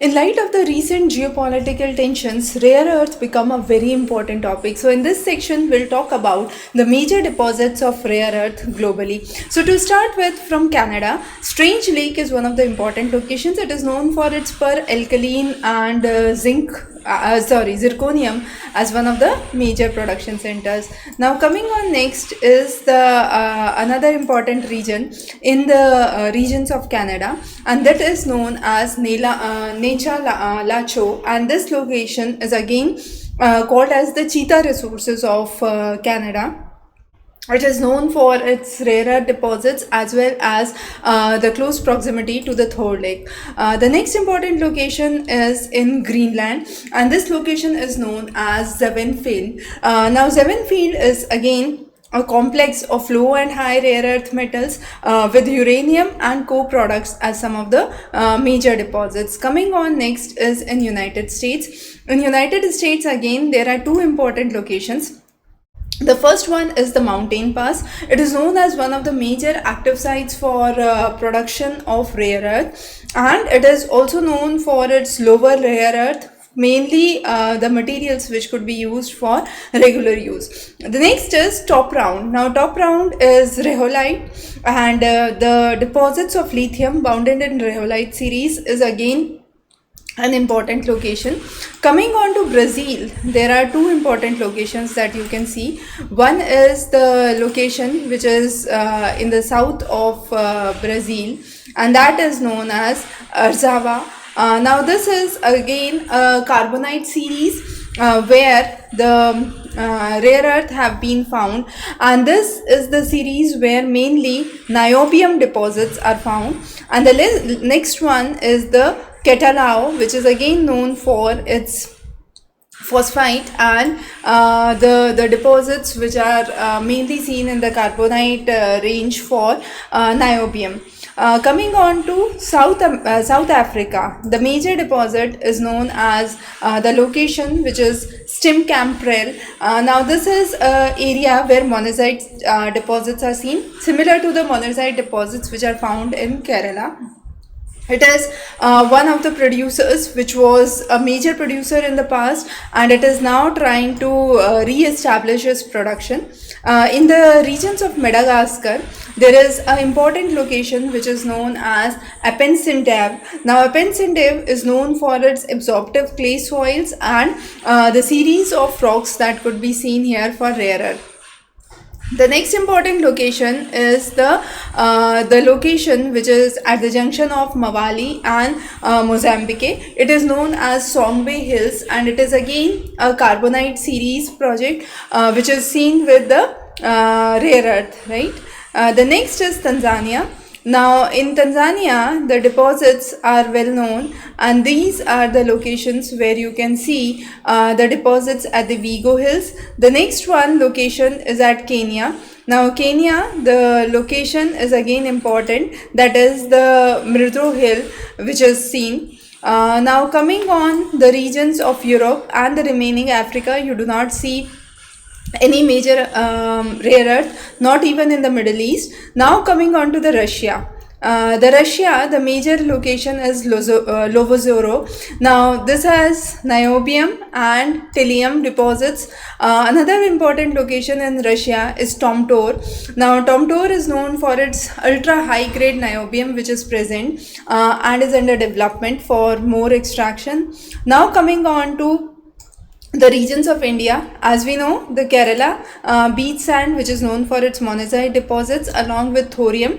In light of the recent geopolitical tensions, rare earth become a very important topic. So in this section, we'll talk about the major deposits of rare earth globally. So to start with, from Canada, Strange Lake is one of the important locations. It is known for its per alkaline and zirconium as one of the major production centers. Now coming on next is the another important region in the regions of Canada, and that is known as Lacho, and this location is again called as the cheetah resources of Canada. It is known for its rarer deposits as well as the close proximity to the Thor Lake. The next important location is in Greenland, and this location is known as Zevenfield. Now, Zevenfield is again a complex of low and high rare earth metals with uranium and co-products as some of the major deposits. Coming on next is in United States. In United States again there are two important locations. The first one is the Mountain Pass. It is known as one of the major active sites for production of rare earth, and it is also known for its lower rare earth, mainly the materials which could be used for regular use. The next is Top Round. Now Top Round is rhyolite, and the deposits of lithium bounded in rhyolite series is again an important location. Coming on to Brazil, there are two important locations that you can see. One is the location which is in the south of Brazil, and that is known as Arzava. Now this is again a carbonite series where the rare earth have been found, and this is the series where mainly niobium deposits are found. And the next one is the Catalao, which is again known for its phosphite and the deposits which are mainly seen in the carbonite range for niobium. Coming on to South Africa, the major deposit is known as the location which is Stimkamprel. Now this is an area where monazite deposits are seen, similar to the monazite deposits which are found in Kerala. It is one of the producers which was a major producer in the past, and it is now trying to re-establish its production. In the regions of Madagascar, there is an important location which is known as Appensindev. Now Appensindev is known for its absorptive clay soils and the series of rocks that could be seen here for rare earth. The next important location is the location which is at the junction of Mawali and Mozambique. It is known as Songwe Hills, and it is again a carbonite series project which is seen with the rare earth, right? The next is Tanzania. Now in Tanzania, the deposits are well known, and these are the locations where you can see the deposits at the Vigo Hills. The next one location is at Kenya. Now Kenya, the location is again important, that is the Mridro Hill which is seen. Now coming on the regions of Europe and the remaining Africa, you do not see any major rare earth, not even in the Middle East. Now coming on to the Russia. The major location is Lovozoro. Now this has niobium and tellurium deposits. Another important location in Russia is Tomtor. Now Tomtor is known for its ultra high grade niobium which is present and is under development for more extraction. Now coming on to the regions of India, as we know, the Kerala beach sand which is known for its monazite deposits along with thorium.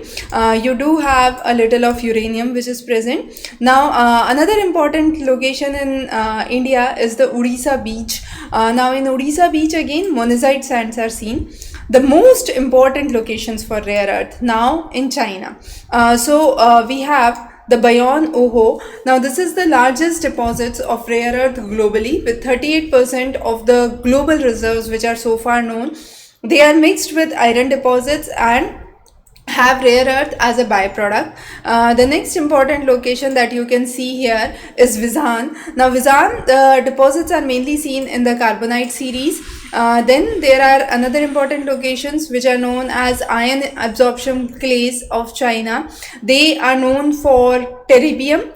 You do have a little of uranium which is present. Now another important location in India is the Odisha beach. Now in Odisha beach again monazite sands are seen. The most important locations for rare earth now in China. We have the Bayon Oho. Now this is the largest deposits of rare earth globally with 38% of the global reserves which are so far known. They are mixed with iron deposits and have rare earth as a byproduct. The next important location that you can see here is Vizhan. Now Vizhan deposits are mainly seen in the carbonite series. Then there are another important locations which are known as iron absorption clays of China. They are known for terbium.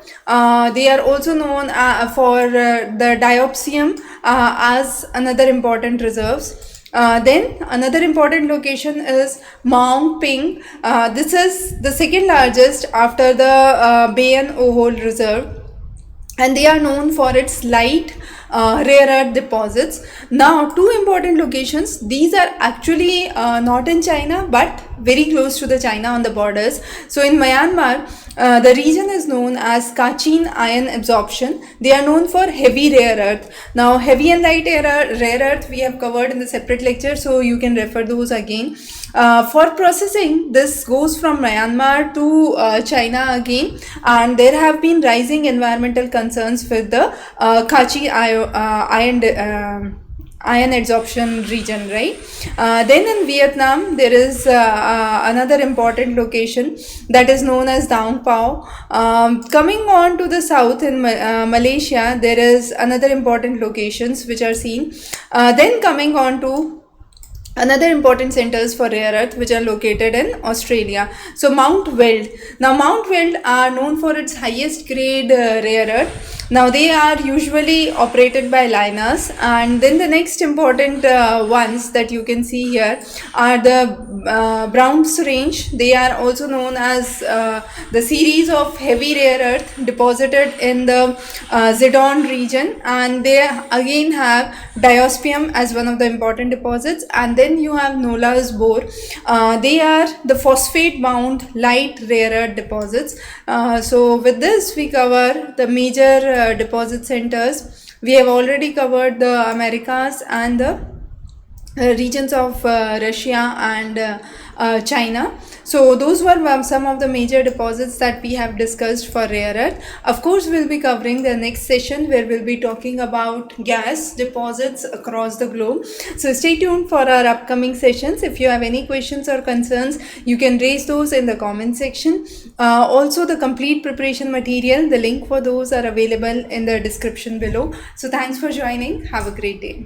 They are also known for the diopsium as another important reserves. Then another important location is Maung Ping. This is the second largest after the Bayan Ohol Reserve, and they are known for its light rare earth deposits. Now, two important locations. These are actually not in China but very close to the China on the borders. So in Myanmar, the region is known as Kachin iron absorption. They are known for heavy rare earth. Now, heavy and light rare earth we have covered in the separate lecture, so you can refer those again. For processing, this goes from Myanmar to China again, and there have been rising environmental concerns with the Kachi iron adsorption region, right? Then in Vietnam, there is another important location that is known as Dang Pao. Coming on to the south in Malaysia, there is another important locations which are seen. Then coming on to another important centers for rare earth which are located in Australia. So Mount Weld. Now Mount Weld are known for its highest grade rare earth. Now they are usually operated by liners, and then the next important ones that you can see here are the Browns Range. They are also known as the series of heavy rare earth deposited in the Zidon region, and they again have diospium as one of the important deposits, and then you have Nola's Bore. They are the phosphate bound light rare earth deposits. So with this we cover the major deposit centers. We have already covered the Americas and the regions of Russia and China. So those were some of the major deposits that we have discussed for rare earth. Of course, we'll be covering the next session where we'll be talking about gas deposits across the globe. So stay tuned for our upcoming sessions. If you have any questions or concerns, you can raise those in the comment section. Also, the complete preparation material, the link for those are available in the description below. So thanks for joining. Have a great day.